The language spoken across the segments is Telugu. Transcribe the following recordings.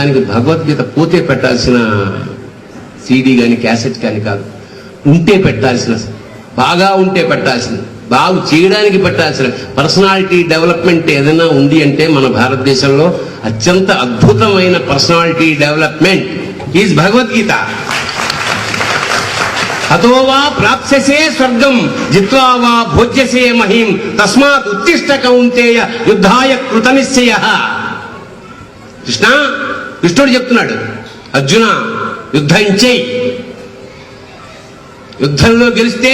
దానికి భగవద్గీత పోతే పెట్టాల్సిన సీడీ కానీ క్యాసెట్ కానీ కాదు, ఉంటే పెట్టాల్సిన, బాగా ఉంటే పెట్టాల్సిన, బాగు చేయడానికి పెట్టాల్సిన పర్సనాలిటీ డెవలప్మెంట్ ఏదైనా ఉంది అంటే మన భారతదేశంలో అత్యంత అద్భుతమైన పర్సనాలిటీ డెవలప్మెంట్ ఈజ్ భగవద్గీత. అతోవా ప్రాప్స్యసే స్వర్గం జిత్వా వా భోజ్యసే మహిం తస్మాత్ ఉత్తిష్ట కౌంతేయ యుద్ధాయ కృతనిశ్చయః. కృష్ణుడు చెప్తున్నాడు, అర్జున యుద్ధం చెయ్యి, యుద్ధంలో గెలిస్తే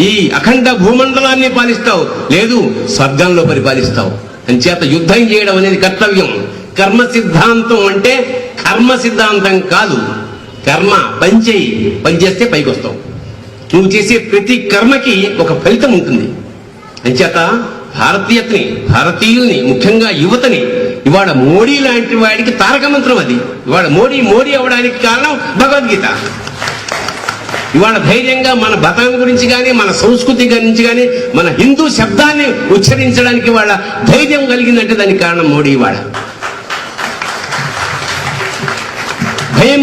ఈ అఖండ భూమండలాన్ని పాలిస్తావు, లేదు స్వర్గంలో పరిపాలిస్తావు. అంచేత యుద్ధం చేయడం అనేది కర్తవ్యం. కర్మ సిద్ధాంతం అంటే కర్మ సిద్ధాంతం కాదు, కర్మ పనిచేయి, పనిచేస్తే పైకి వస్తావు. నువ్వు చేసే ప్రతి కర్మకి ఒక ఫలితం ఉంటుంది. అంచేత భారతీయుల్ని ముఖ్యంగా యువతని ఇవాళ మోడీ లాంటి వాడికి తారక మంత్రం అది. ఇవాళ మోడీ అవడానికి కారణం భగవద్గీత. ఇవాళ ధైర్యంగా మన మతం గురించి కానీ మన సంస్కృతి గురించి కానీ మన హిందూ శబ్దాన్ని ఉచ్చరించడానికి వాళ్ళ ధైర్యం కలిగిందంటే దానికి కారణం మోడీ. ఇవాళ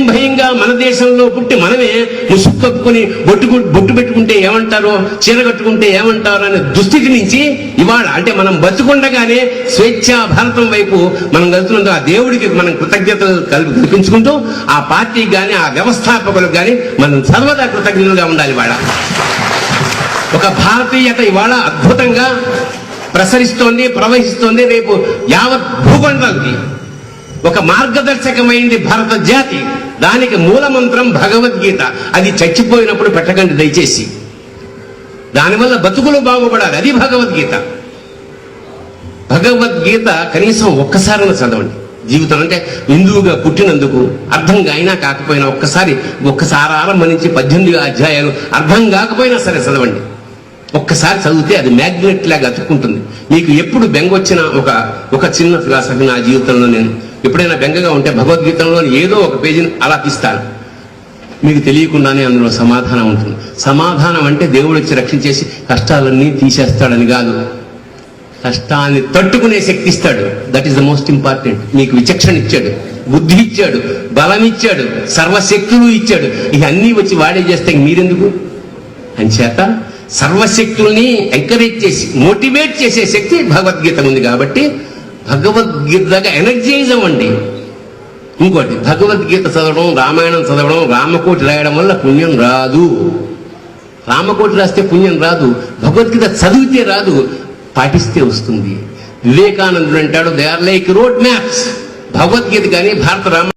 భయంగా మన దేశంలో పుట్టి మనమే ముసుగు కప్పుకొని బొట్టు పెట్టుకుంటే ఏమంటారో, చీర కట్టుకుంటే ఏమంటారో అనే దుస్థితి నుంచి ఇవాళ అంటే మనం బతుకుండగానే స్వేచ్ఛా భారతం వైపు మనం వెళ్తున్నందుకు ఆ దేవుడికి మనం కృతజ్ఞతలు కల్పించుకుంటూ ఆ పార్టీకి కానీ ఆ వ్యవస్థాపకులకు కానీ మనం సర్వదా కృతజ్ఞతలుగా ఉండాలి. ఇవాళ ఒక భారతీయత ఇవాళ అద్భుతంగా ప్రసరిస్తోంది, ప్రవహిస్తోంది. రేపు యావత్ భూఖండానికి ఒక మార్గదర్శకమైంది భారత జాతి. దానికి మూలమంత్రం భగవద్గీత. అది చచ్చిపోయినప్పుడు పెట్టకండి దయచేసి, దానివల్ల బతుకులు బాగుపడాలి. అది భగవద్గీత. భగవద్గీత కనీసం ఒక్కసారైనా చదవండి జీవితం. అంటే హిందువుగా పుట్టినందుకు అర్థం అయినా కాకపోయినా ఒక్కసారి ఆరంభం నుంచి 18 అధ్యాయాలు అర్థం కాకపోయినా సరే చదవండి. ఒక్కసారి చదివితే అది మ్యాగ్నెట్ లాగా అతుక్కుంటుంది. మీకు ఎప్పుడు బెంగొచ్చినా ఒక చిన్న ఫిలాసఫీ నా జీవితంలో నేను ఎప్పుడైనా బెంగగా ఉంటే భగవద్గీతలో ఏదో ఒక పేజీని అలా తీస్తాను. మీకు తెలియకుండానే అందులో సమాధానం ఉంటుంది. సమాధానం అంటే దేవుడు వచ్చి రక్షించేసి కష్టాలన్నీ తీసేస్తాడని కాదు, కష్టాన్ని తట్టుకునే శక్తి ఇస్తాడు. That is the most important. మీకు విచక్షణ ఇచ్చాడు, బుద్ధి ఇచ్చాడు, బలం ఇచ్చాడు, సర్వశక్తులు ఇచ్చాడు. ఇవన్నీ వచ్చి వాడే చేస్తే మీరెందుకు? అంచేత సర్వశక్తుల్ని ఎంకరేజ్ చేసి మోటివేట్ చేసే శక్తి భగవద్గీత ఉంది. కాబట్టి భగవద్గీతగా ఎనర్జైజ్ అవ్వండి. ఇంకోటి, భగవద్గీత చదవడం, రామాయణం చదవడం, రామకోటి రాయడం వల్ల పుణ్యం రాదు. రామకోటి రాస్తే పుణ్యం రాదు, భగవద్గీత చదివితే రాదు, పాటిస్తే వస్తుంది. వివేకానందుడు అంటాడు, they are like road maps. Bhagavad Gita కానీ భారత రామ